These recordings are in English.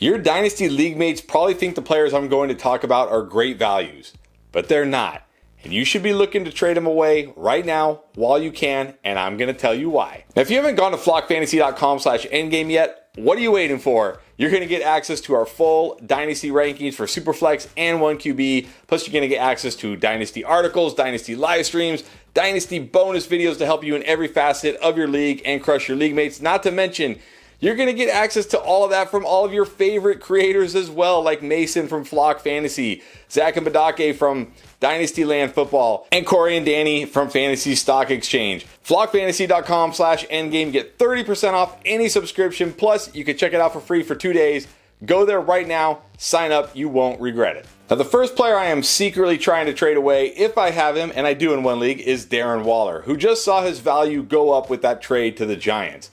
Your Dynasty League mates probably think the players I'm going to talk about are great values, but they're not. And you should be looking to trade them away right now while you can, and I'm going to tell you why. Now, if you haven't gone to flockfantasy.com/endgame yet, what are you waiting for? You're going to get access to our full Dynasty rankings for Superflex and 1QB. Plus, you're going to get access to Dynasty articles, Dynasty live streams, Dynasty bonus videos to help you in every facet of your league and crush your league mates. Not to mention, you're going to get access to all of that from all of your favorite creators as well, like Mason from Flock Fantasy, Zach and Badake from Dynasty Land Football, and Corey and Danny from Fantasy Stock Exchange. Flockfantasy.com/endgame. Get 30% off any subscription. Plus, you can check it out for free for 2 days. Go there right now. Sign up. You won't regret it. Now, the first player I am secretly trying to trade away, if I have him, and I do in one league, is Darren Waller, who just saw his value go up with that trade to the Giants.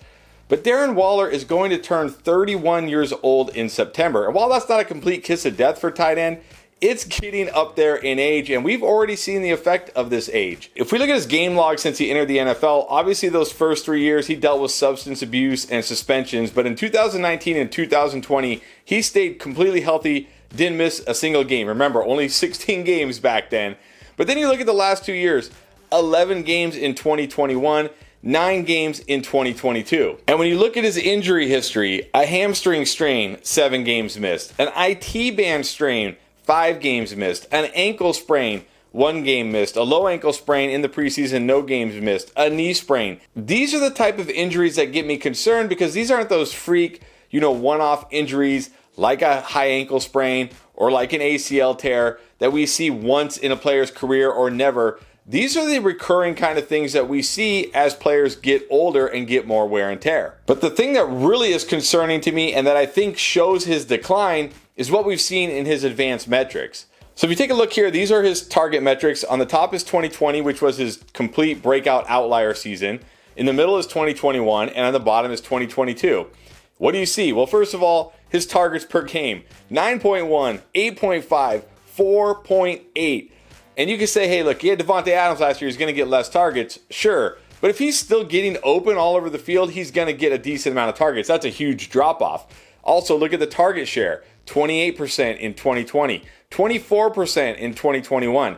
But Darren Waller is going to turn 31 years old in September. And while that's not a complete kiss of death for tight end, it's getting up there in age, and we've already seen the effect of this age. If we look at his game log since he entered the NFL, obviously those first 3 years he dealt with substance abuse and suspensions, but in 2019 and 2020, he stayed completely healthy, didn't miss a single game. Remember, only 16 games back then. But then you look at the last 2 years, 11 games in 2021, 9 games in 2022. And when you look at his injury history, a hamstring strain, 7 games missed. An IT band strain, 5 games missed. An ankle sprain, 1 game missed. A low ankle sprain in the preseason, no games missed. A knee sprain. These are the type of injuries that get me concerned because these aren't those freak, one-off injuries like a high ankle sprain or like an ACL tear that we see once in a player's career or never. These are the recurring kind of things that we see as players get older and get more wear and tear. But the thing that really is concerning to me and that I think shows his decline is what we've seen in his advanced metrics. So if you take a look here, these are his target metrics. On the top is 2020, which was his complete breakout outlier season. In the middle is 2021, and on the bottom is 2022. What do you see? Well, first of all, his targets per game, 9.1, 8.5, 4.8. And you can say, hey, look, he had Javonte Adams last year. He's going to get less targets. Sure. But if he's still getting open all over the field, he's going to get a decent amount of targets. That's a huge drop-off. Also, look at the target share. 28% in 2020. 24% in 2021.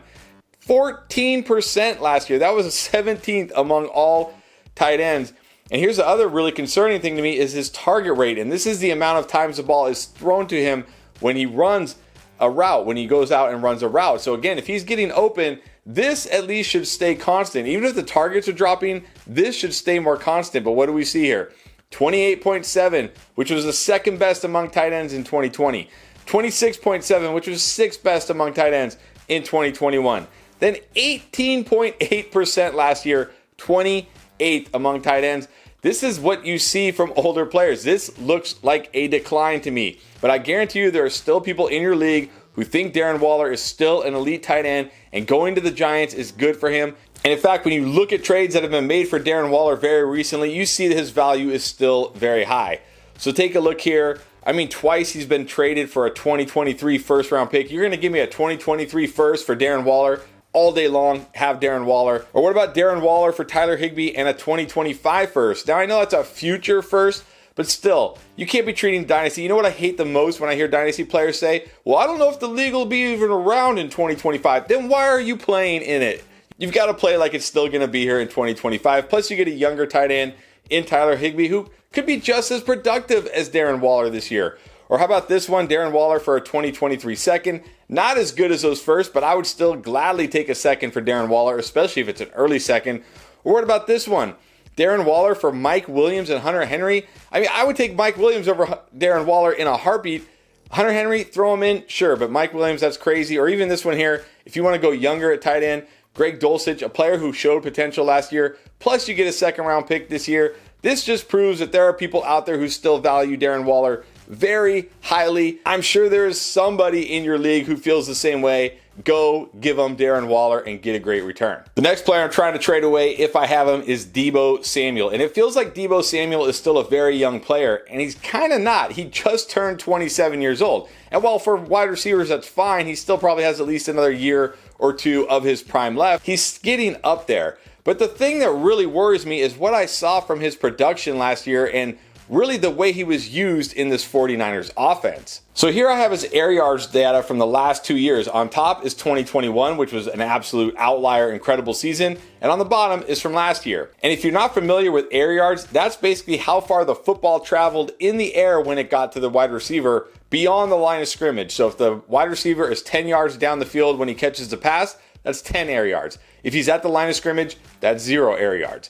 14% last year. That was 17th among all tight ends. And here's the other really concerning thing to me is his target rate. And this is the amount of times the ball is thrown to him when he runs a route, when he goes out and runs a route. So again, if he's getting open, this at least should stay constant. Even if the targets are dropping, this should stay more constant. But what do we see here? 28.7, which was the second best among tight ends in 2020. 26.7, which was sixth best among tight ends in 2021. Then 18.8% last year, 28th among tight ends. This is what you see from older players. This looks like a decline to me. But I guarantee you there are still people in your league who think Darren Waller is still an elite tight end and going to the Giants is good for him. And in fact, when you look at trades that have been made for Darren Waller very recently, you see that his value is still very high. So take a look here. I mean, twice he's been traded for a 2023 first round pick. You're going to give me a 2023 first for Darren Waller? All day long, have Darren Waller. Or what about Darren Waller for Tyler Higbee and a 2025 first? Now, I know that's a future first, but still, you can't be treating Dynasty. You know what I hate the most when I hear Dynasty players say, well, I don't know if the league will be even around in 2025. Then why are you playing in it? You've got to play like it's still going to be here in 2025. Plus, you get a younger tight end in Tyler Higbee who could be just as productive as Darren Waller this year. Or how about this one, Darren Waller for a 2023 second? Not as good as those first, but I would still gladly take a second for Darren Waller, especially if it's an early second. Or what about this one? Darren Waller for Mike Williams and Hunter Henry? I mean, I would take Mike Williams over Darren Waller in a heartbeat. Hunter Henry, throw him in, sure, but Mike Williams, that's crazy. Or even this one here, if you want to go younger at tight end, Greg Dulcich, a player who showed potential last year, plus you get a second round pick this year. This just proves that there are people out there who still value Darren Waller very highly. I'm sure there is somebody in your league who feels the same way. Go give them Darren Waller and get a great return. The next player I'm trying to trade away, if I have him, is Deebo Samuel. And it feels like Deebo Samuel is still a very young player, and he's kind of not. He just turned 27 years old. And while for wide receivers that's fine, he still probably has at least another year or two of his prime left. He's getting up there. But the thing that really worries me is what I saw from his production last year and really the way he was used in this 49ers offense. So here I have his air yards data from the last 2 years. On top is 2021, which was an absolute outlier, incredible season. And on the bottom is from last year. And if you're not familiar with air yards, that's basically how far the football traveled in the air when it got to the wide receiver beyond the line of scrimmage. So if the wide receiver is 10 yards down the field when he catches the pass, that's 10 air yards. If he's at the line of scrimmage, that's 0 air yards.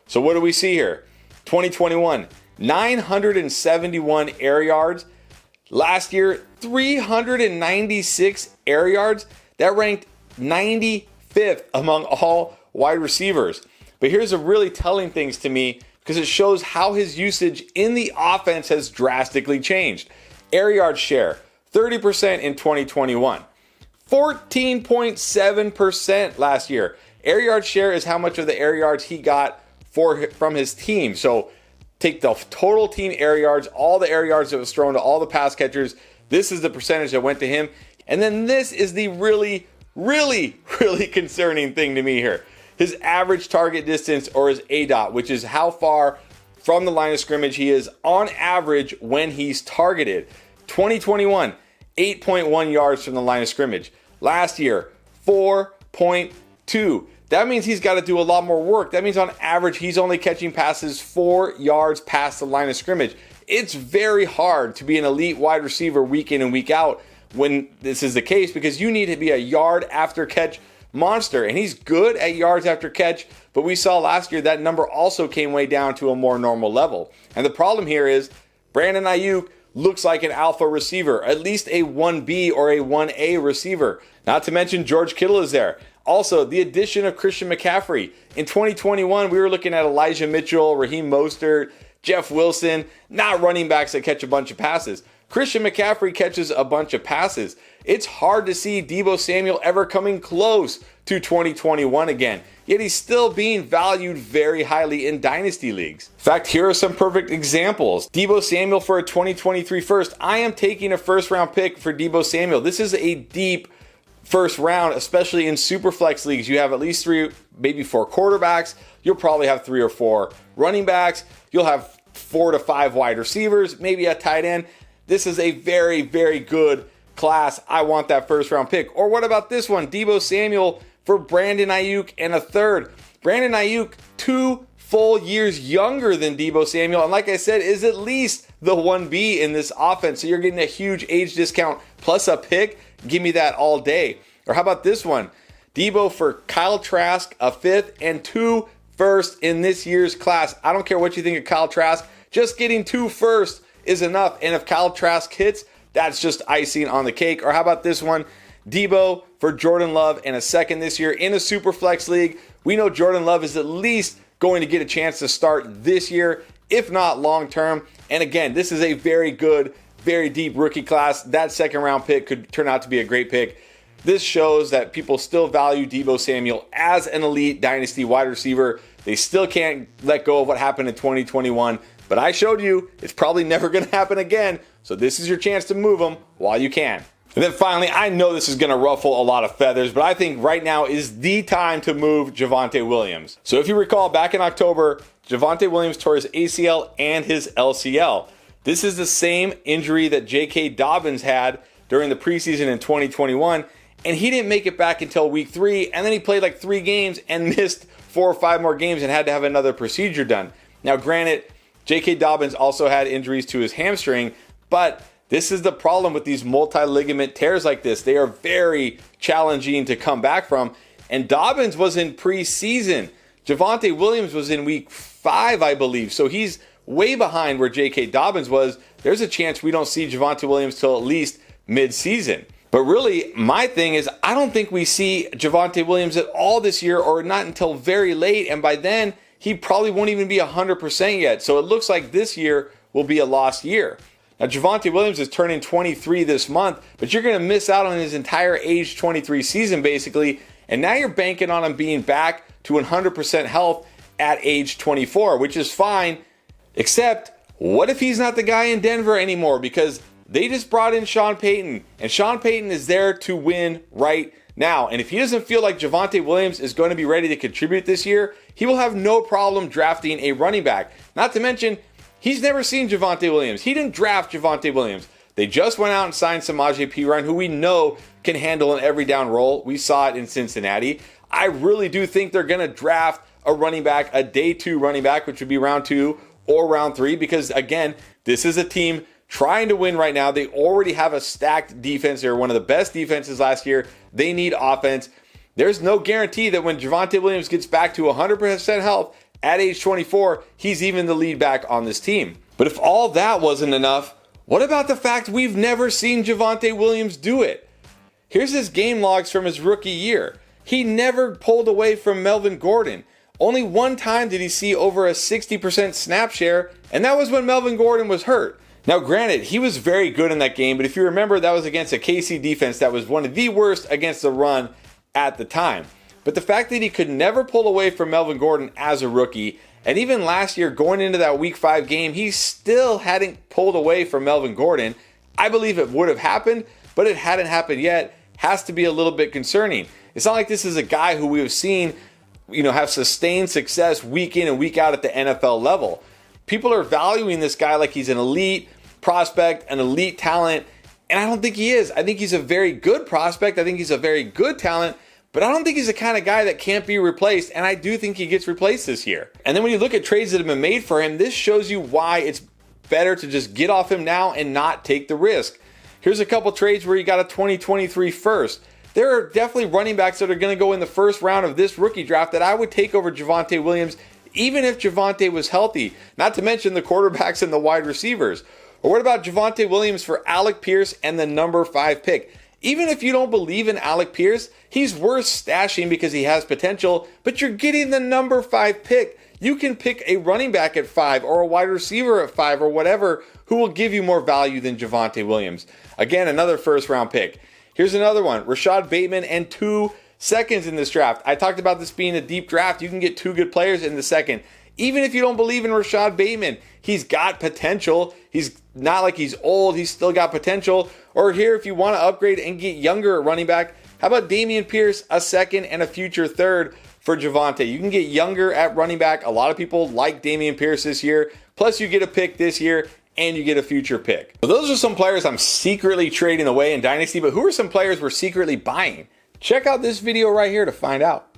So what do we see here? 2021, 971 air yards. Last year, 396 air yards. That ranked 95th among all wide receivers. But here's a really telling things to me because it shows how his usage in the offense has drastically changed. Air yard share, 30% in 2021. 14.7% last year. Air yard share is how much of the air yards he got from his team. So take the total team air yards, all the air yards that was thrown to all the pass catchers. This is the percentage that went to him. And then this is the really concerning thing to me here. His average target distance, or his ADOT, which is how far from the line of scrimmage he is on average when he's targeted. 2021, 8.1 yards from the line of scrimmage. Last year, 4.2. That means he's got to do a lot more work. That means on average, he's only catching passes 4 yards past the line of scrimmage. It's very hard to be an elite wide receiver week in and week out when this is the case, because you need to be a yard after catch monster. And he's good at yards after catch, but we saw last year that number also came way down to a more normal level. And the problem here is Brandon Ayuk looks like an alpha receiver, at least a 1B or a 1A receiver. Not to mention George Kittle is there. Also, the addition of Christian McCaffrey. In 2021, we were looking at Elijah Mitchell, Raheem Mostert, Jeff Wilson, not running backs that catch a bunch of passes. Christian McCaffrey catches a bunch of passes. It's hard to see Deebo Samuel ever coming close to 2021 again. Yet he's still being valued very highly in Dynasty leagues. In fact, here are some perfect examples. Deebo Samuel for a 2023 first. I am taking a first round pick for Deebo Samuel. This is a deep first round, especially in Superflex leagues. You have at least 3, maybe 4 quarterbacks. You'll probably have 3 or 4 running backs. You'll have 4 to 5 wide receivers, maybe a tight end. This is a very good class. I want that first round pick. Or what about this one? Deebo Samuel for Brandon Ayuk and a third. Brandon Ayuk, 2 full years younger than Deebo Samuel. And like I said, is at least the 1B in this offense. So you're getting a huge age discount plus a pick. Give me that all day. Or how about this one? Deebo for Kyle Trask, a 5th and 2 firsts in this year's class. I don't care what you think of Kyle Trask. Just getting 2 firsts is enough. And if Kyle Trask hits, that's just icing on the cake. Or how about this one? Deebo for Jordan Love and a 2nd this year in a Superflex league. We know Jordan Love is at least going to get a chance to start this year, if not long term. And again, this is a very good, very deep rookie class. That 2nd round pick could turn out to be a great pick. This shows that people still value Deebo Samuel as an elite Dynasty wide receiver. They still can't let go of what happened in 2021. But I showed you it's probably never going to happen again. So this is your chance to move them while you can. And then finally, I know this is going to ruffle a lot of feathers, but I think right now is the time to move Javonte Williams. So if you recall, back in October, Javonte Williams tore his ACL and his LCL. This is the same injury that J.K. Dobbins had during the preseason in 2021, and he didn't make it back until week 3, and then he played like 3 games and missed 4 or 5 more games and had to have another procedure done. Now, granted, J.K. Dobbins also had injuries to his hamstring, but this is the problem with these multi-ligament tears like this. They are very challenging to come back from, and Dobbins was in preseason. Javonte Williams was in week 5, I believe, so he's way behind where J.K. Dobbins was. There's a chance we don't see Javonte Williams till at least mid-season. But really, my thing is, I don't think we see Javonte Williams at all this year, or not until very late, and by then, he probably won't even be 100% yet. So it looks like this year will be a lost year. Now, Javonte Williams is turning 23 this month, but you're going to miss out on his entire age 23 season, basically, and now you're banking on him being back to 100% health at age 24, which is fine, except what if he's not the guy in Denver anymore? Because they just brought in Sean Payton, and Sean Payton is there to win right now. And if he doesn't feel like Javonte Williams is going to be ready to contribute this year, he will have no problem drafting a running back. Not to mention, He's never seen Javonte Williams. He didn't draft Javonte Williams. They just went out and signed Samaje Perine, who we know can handle an every down role. We saw it in Cincinnati. I really do think they're going to draft a running back, a day 2 running back, which would be round 2 or round 3, because again, this is a team trying to win right now. They already have a stacked defense. They're one of the best defenses last year. They need offense. There's no guarantee that when Javonte Williams gets back to 100% health at age 24, he's even the lead back on this team. But if all that wasn't enough, what about the fact we've never seen Javonte Williams do it? Here's his game logs from his rookie year. He never pulled away from Melvin Gordon. Only one time did he see over a 60% snap share, and that was when Melvin Gordon was hurt. Now, granted, he was very good in that game, but if you remember, that was against a KC defense that was one of the worst against the run at the time. But the fact that he could never pull away from Melvin Gordon as a rookie, and even last year going into that week 5 game, he still hadn't pulled away from Melvin Gordon. I believe it would have happened, but it hadn't happened yet. Has to be a little bit concerning. It's not like this is a guy who we have seen, have sustained success week in and week out at the NFL level. People are valuing this guy like he's an elite prospect, an elite talent, and I don't think he is. I think he's a very good prospect. I think he's a very good talent, but I don't think he's the kind of guy that can't be replaced, and I do think he gets replaced this year. And then when you look at trades that have been made for him, this shows you why it's better to just get off him now and not take the risk. Here's a couple trades where you got a 2023 first. There are definitely running backs that are going to go in the first round of this rookie draft that I would take over Javonte Williams, even if Javonte was healthy, not to mention the quarterbacks and the wide receivers. Or what about Javonte Williams for Alec Pierce and the number 5 pick? Even if you don't believe in Alec Pierce, he's worth stashing because he has potential, but you're getting the number 5 pick. You can pick a running back at 5 or a wide receiver at 5 or whatever who will give you more value than Javonte Williams. Again, another first round pick. Here's another one, Rashad Bateman and 2 seconds in this draft. I talked about this being a deep draft. You can get 2 good players in the second. Even if you don't believe in Rashad Bateman, he's got potential. He's not like he's old. He's still got potential. Or here, if you want to upgrade and get younger at running back, how about Dameon Pierce, a second and a future third for Javonte? You can get younger at running back. A lot of people like Dameon Pierce this year. Plus, you get a pick this year and you get a future pick. So those are some players I'm secretly trading away in Dynasty, but who are some players we're secretly buying? Check out this video right here to find out.